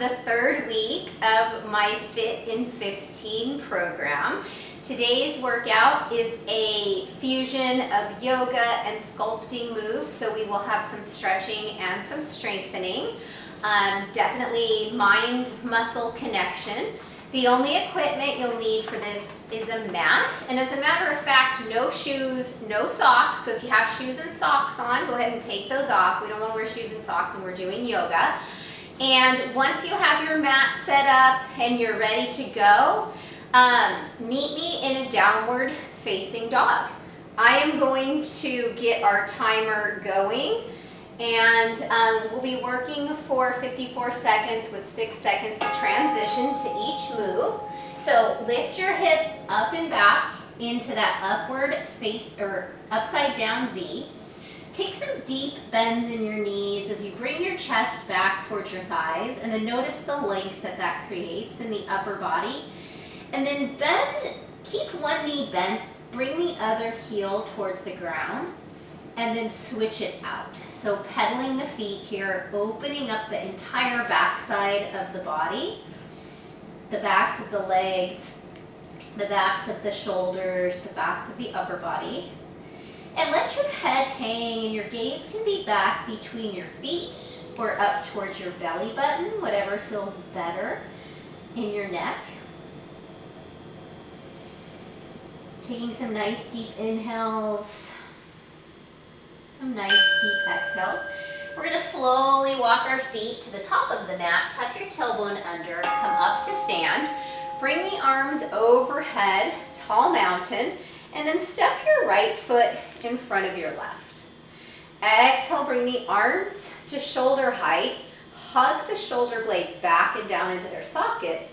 of the third week of my Fit in 15 program. Today's workout is a fusion of yoga and sculpting moves, so we will have some stretching and some strengthening. Definitely mind-muscle connection. The only equipment you'll need for this is a mat, and as a matter of fact, no shoes, no socks. So if you have shoes and socks on, go ahead and take those off. We don't want to wear shoes and socks when we're doing yoga. And once you have your mat set up and you're ready to go, meet me in a downward facing dog. I am going to get our timer going, and we'll be working for 54 seconds with 6 seconds to transition to each move. So lift your hips up and back into that upward face or upside down V. Take some deep bends in your knees as you bring your chest back towards your thighs, and then notice the length that that creates in the upper body. And then bend, keep one knee bent, bring the other heel towards the ground, and then switch it out. So pedaling the feet here, opening up the entire backside of the body, the backs of the legs, the backs of the shoulders, the backs of the upper body. And let your head hang, and your gaze can be back between your feet or up towards your belly button, whatever feels better in your neck. Taking some nice deep inhales, some nice deep exhales. We're going to slowly walk our feet to the top of the mat, tuck your tailbone under, come up to stand, bring the arms overhead, tall mountain, and then step your right foot in front of your left. Exhale, bring the arms to shoulder height, hug the shoulder blades back and down into their sockets.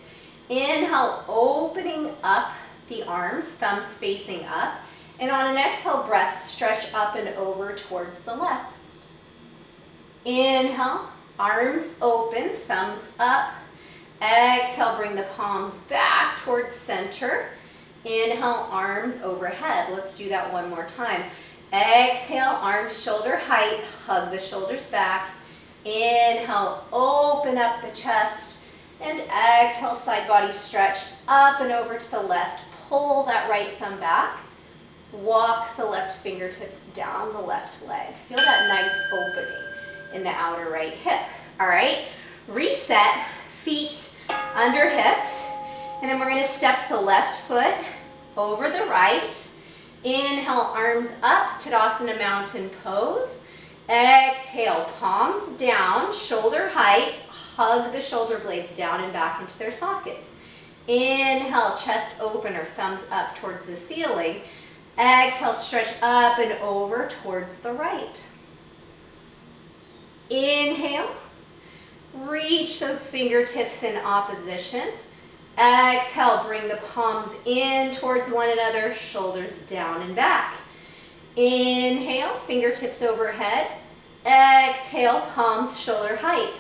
Inhale, opening up the arms, thumbs facing up, and on an exhale breath, stretch up and over towards the left. Inhale, arms open, thumbs up. Exhale, bring the palms back towards center. Inhale, arms overhead. Let's do that one more time. Exhale, arms shoulder height, hug the shoulders back. Inhale, open up the chest, and exhale, side body stretch up and over to the left. Pull that right thumb back. Walk the left fingertips down the left leg. Feel that nice opening in the outer right hip. All right, reset, feet under hips, and then we're going to step the left foot over the right. Inhale, arms up, Tadasana mountain pose. Exhale, palms down, shoulder height, hug the shoulder blades down and back into their sockets. Inhale, chest open or thumbs up towards the ceiling. Exhale, stretch up and over towards the right. Inhale, reach those fingertips in opposition. Exhale, bring the palms in towards one another, shoulders down and back. Inhale, fingertips overhead. Exhale, palms shoulder height.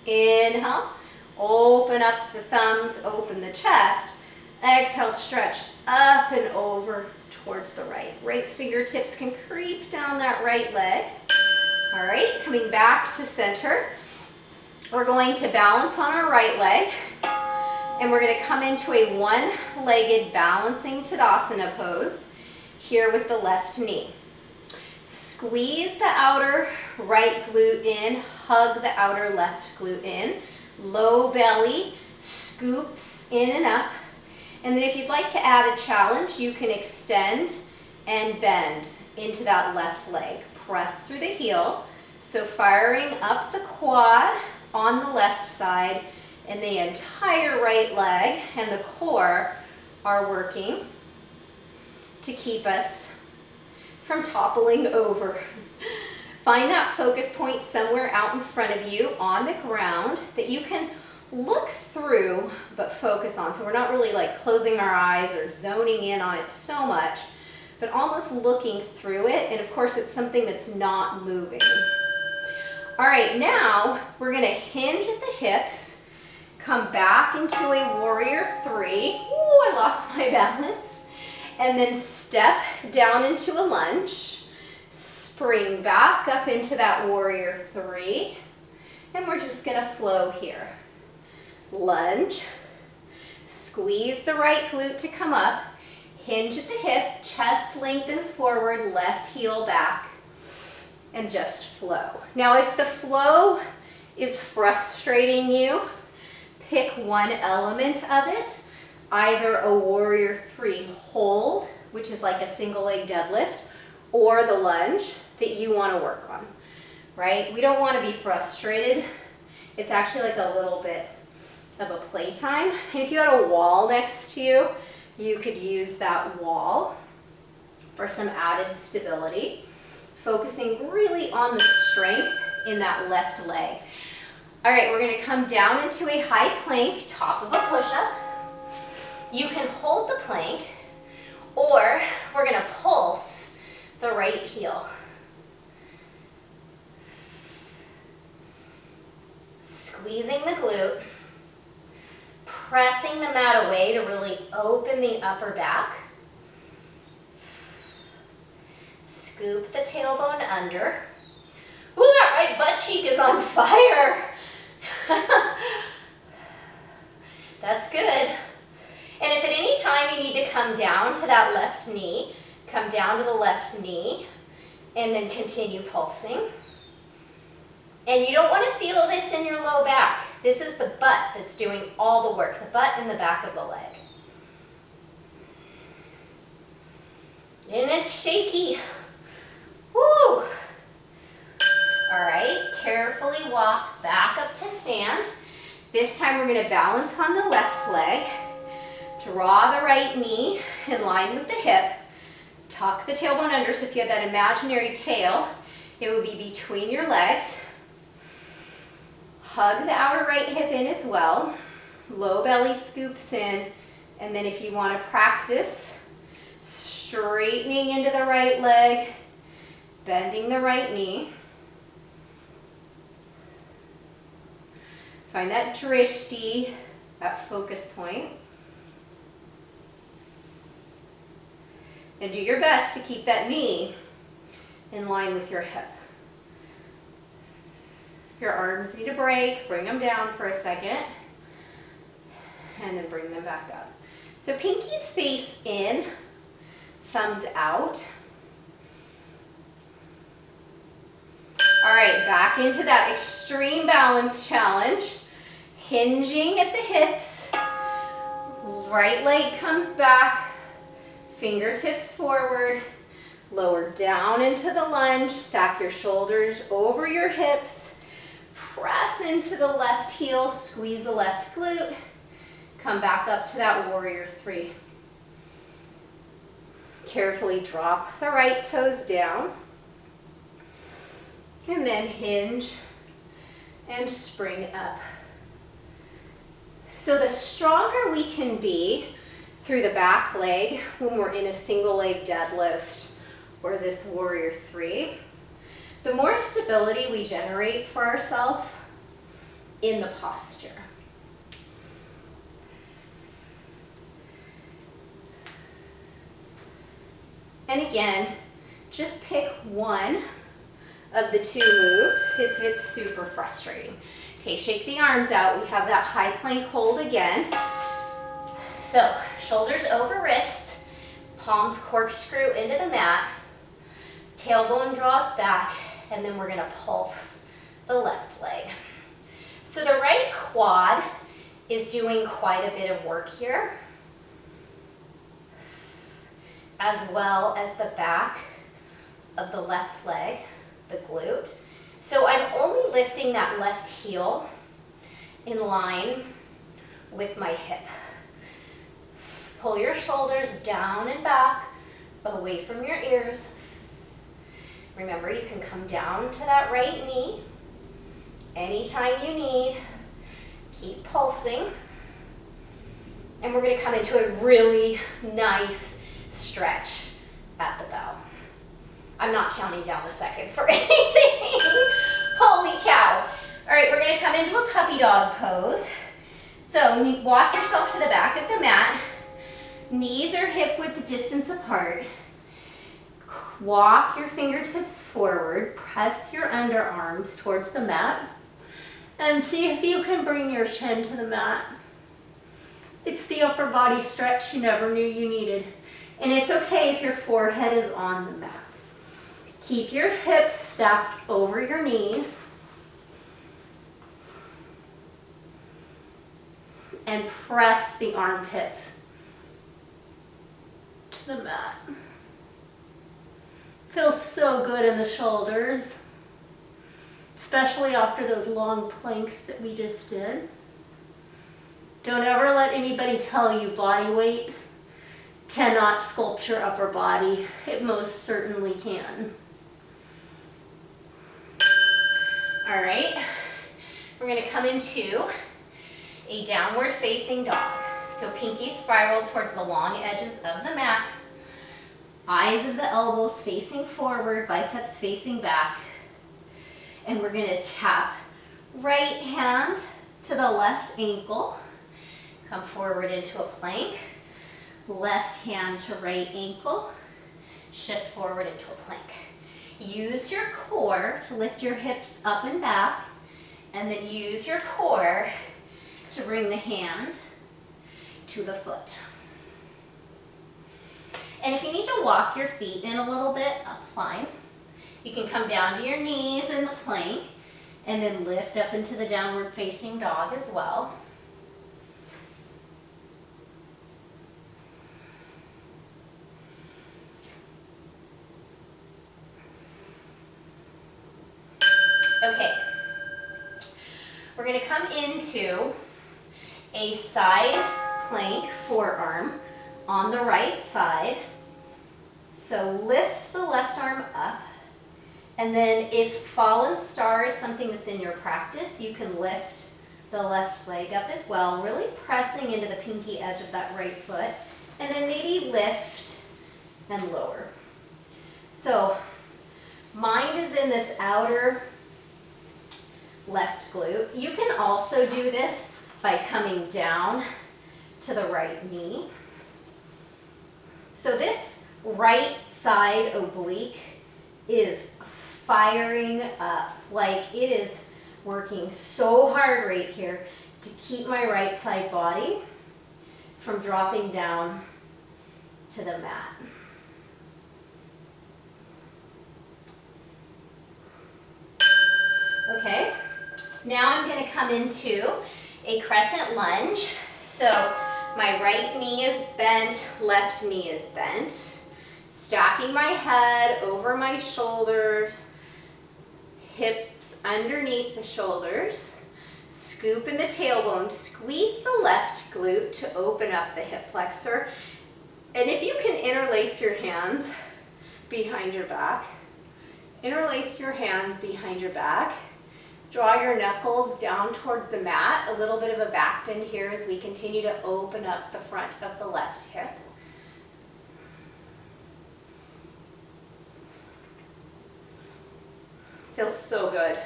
Inhale, open up the thumbs, open the chest. Exhale, stretch up and over towards the right. Right fingertips can creep down that right leg. All right, coming back to center. We're going to balance on our right leg, and we're going to come into a one-legged balancing Tadasana pose here with the left knee. Squeeze the outer right glute in, hug the outer left glute in. Low belly, scoops in and up. And then if you'd like to add a challenge, you can extend and bend into that left leg. Press through the heel. So firing up the quad on the left side, and the entire right leg and the core are working to keep us from toppling over. Find that focus point somewhere out in front of you on the ground that you can look through but focus on. So we're not really like closing our eyes or zoning in on it so much, but almost looking through it. And of course, it's something that's not moving. All right, now we're going to hinge at the hips, come back into a warrior three. Ooh, I lost my balance. And then step down into a lunge. Spring back up into that warrior three. And we're just going to flow here. lunge, squeeze the right glute to come up, hinge at the hip, chest lengthens forward, left heel back, and just flow. Now if the flow is frustrating you, pick one element of it, either a warrior three hold, which is like a single leg deadlift, or the lunge that you want to work on, right? We don't want to be frustrated. It's actually like a little bit of a playtime. And if you had a wall next to you, you could use that wall for some added stability, focusing really on the strength in that left leg. All right, we're going to come down into a high plank, top of a push-up. You can hold the plank, or we're going to pulse the right heel. Squeezing the glute, pressing the mat away to really open the upper back. Scoop the tailbone under. Ooh, that right butt cheek is on fire. That's good. And if at any time you need to come down to that left knee, come down to the left knee, and then continue pulsing. And you don't want to feel this in your low back. This is the butt that's doing all the work, the butt and the back of the leg. And it's shaky. Woo! All right, carefully walk back up to stand. This time we're going to balance on the left leg. Draw the right knee in line with the hip. Tuck the tailbone under, so if you had that imaginary tail, it would be between your legs. Hug the outer right hip in as well. Low belly scoops in. And then if you want to practice straightening into the right leg, bending the right knee. Find that drishti, that focus point. And do your best to keep that knee in line with your hip. If your arms need a break, bring them down for a second. And then bring them back up. So pinkies face in, thumbs out. All right, back into that extreme balance challenge. Hinging at the hips. Right leg comes back. Fingertips forward. Lower down into the lunge. Stack your shoulders over your hips. Press into the left heel. Squeeze the left glute. Come back up to that warrior three. Carefully drop the right toes down. And then hinge and spring up. So the stronger we can be through the back leg when we're in a single leg deadlift or this warrior three, the more stability we generate for ourselves in the posture. And again, just pick one of the two moves if it's super frustrating. Okay, shake the arms out. We have that high plank hold again. So shoulders over wrists, palms corkscrew into the mat, tailbone draws back, and then we're going to pulse the left leg. So the right quad is doing quite a bit of work here, as well as the back of the left leg, the glute. So I'm only lifting that left heel in line with my hip. Pull your shoulders down and back, away from your ears. Remember, you can come down to that right knee anytime you need. Keep pulsing. And we're going to come into a really nice stretch at the bow. I'm not counting down the seconds or anything. Holy cow. All right, we're going to come into a puppy dog pose. So walk yourself to the back of the mat. Knees are hip width distance apart. Walk your fingertips forward. Press your underarms towards the mat. And see if you can bring your chin to the mat. It's the upper body stretch you never knew you needed. And it's okay if your forehead is on the mat. Keep your hips stacked over your knees. And press the armpits to the mat. Feels so good in the shoulders, especially after those long planks that we just did. Don't ever let anybody tell you body weight cannot sculpt your upper body. It most certainly can. All right, we're gonna come into a downward facing dog. So pinkies spiral towards the long edges of the mat. Eyes of the elbows facing forward, biceps facing back. And we're gonna tap right hand to the left ankle. Come forward into a plank. Left hand to right ankle. Shift forward into a plank. Use your core to lift your hips up and back. And then use your core to bring the hand to the foot. And if you need to walk your feet in a little bit, that's fine. You can come down to your knees in the plank and then lift up into the downward facing dog as well. Okay, we're going to come into a side plank forearm on the right side. So lift the left arm up, and then if fallen star is something that's in your practice, you can lift the left leg up as well, really pressing into the pinky edge of that right foot, and then maybe lift and lower. So mind is in this outer left glute. You can also do this by coming down to the right knee. So this right side oblique is firing up, like it is working so hard right here to keep my right side body from dropping down to the mat. Okay, now I'm going to come into a crescent lunge. So my right knee is bent, left knee is bent. Stacking my head over my shoulders, hips underneath the shoulders. Scoop in the tailbone, squeeze the left glute to open up the hip flexor. And if you can interlace your hands behind your back, interlace your hands behind your back. Draw your knuckles down towards the mat, a little bit of a back bend here as we continue to open up the front of the left hip. Feels so good.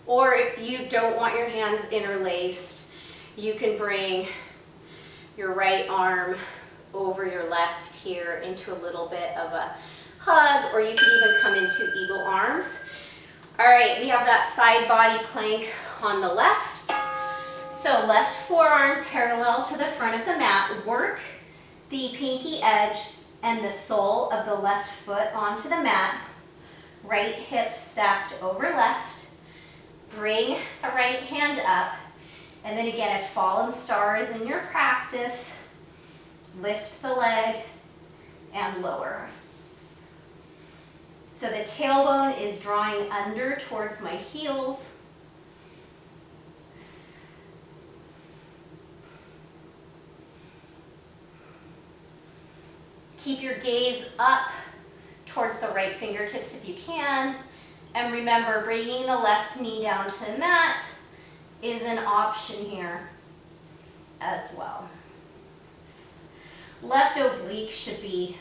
Or if you don't want your hands interlaced, you can bring your right arm over your left here into a little bit of a hug, or you could even come into eagle arms. All right, we have that side body plank on the left. So left forearm parallel to the front of the mat. Work the pinky edge and the sole of the left foot onto the mat. Right hip stacked over left. Bring the right hand up. And then again, if fallen star is in your practice, lift the leg and lower. So the tailbone is drawing under towards my heels. Keep your gaze up towards the right fingertips if you can. And remember, bringing the left knee down to the mat is an option here as well. Left oblique should be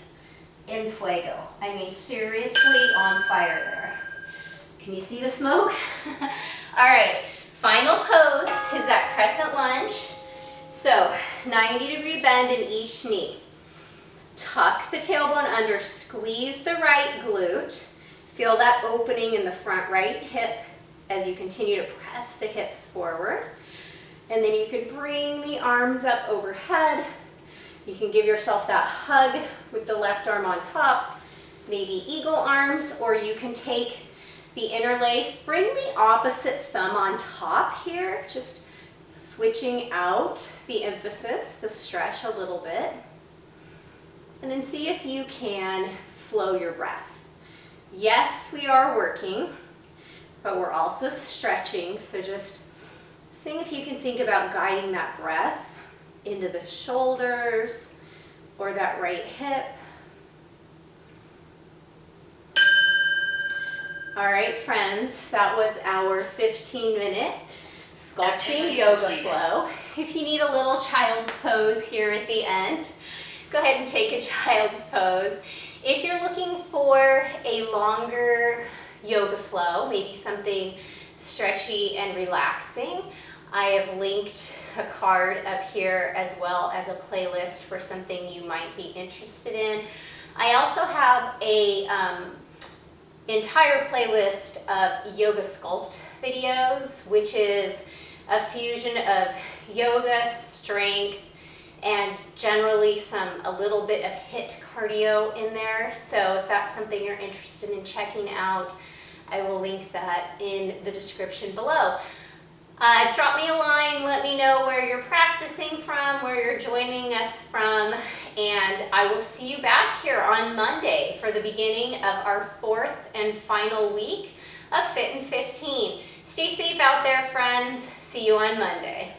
in fuego. I mean, seriously on fire there. Can you see the smoke? All right, final pose is that crescent lunge. So 90-degree bend in each knee. Tuck the tailbone under, squeeze the right glute, Feel that opening in the front right hip as you continue to press the hips forward. And then you can bring the arms up overhead. You can give yourself that hug with the left arm on top, maybe eagle arms, or you can take the interlace, bring the opposite thumb on top here, just switching out the emphasis, the stretch a little bit. And then see if you can slow your breath. Yes, we are working, but we're also stretching, so just seeing if you can think about guiding that breath into the shoulders or that right hip. All right, friends, that was our 15-minute sculpting yoga flow. If you need a little child's pose here at the end, go ahead and take a child's pose. If you're looking for a longer yoga flow, maybe something stretchy and relaxing, I have linked a card up here as well as a playlist for something you might be interested in. I also have a entire playlist of yoga sculpt videos, which is a fusion of yoga, strength, and generally a little bit of HIIT cardio in there. So if that's something you're interested in checking out, I will link that in the description below. Drop me a line, let me know where you're practicing from, where you're joining us from, and I will see you back here on Monday for the beginning of our 4th and final week of Fit in 15. Stay safe out there, friends. See you on Monday.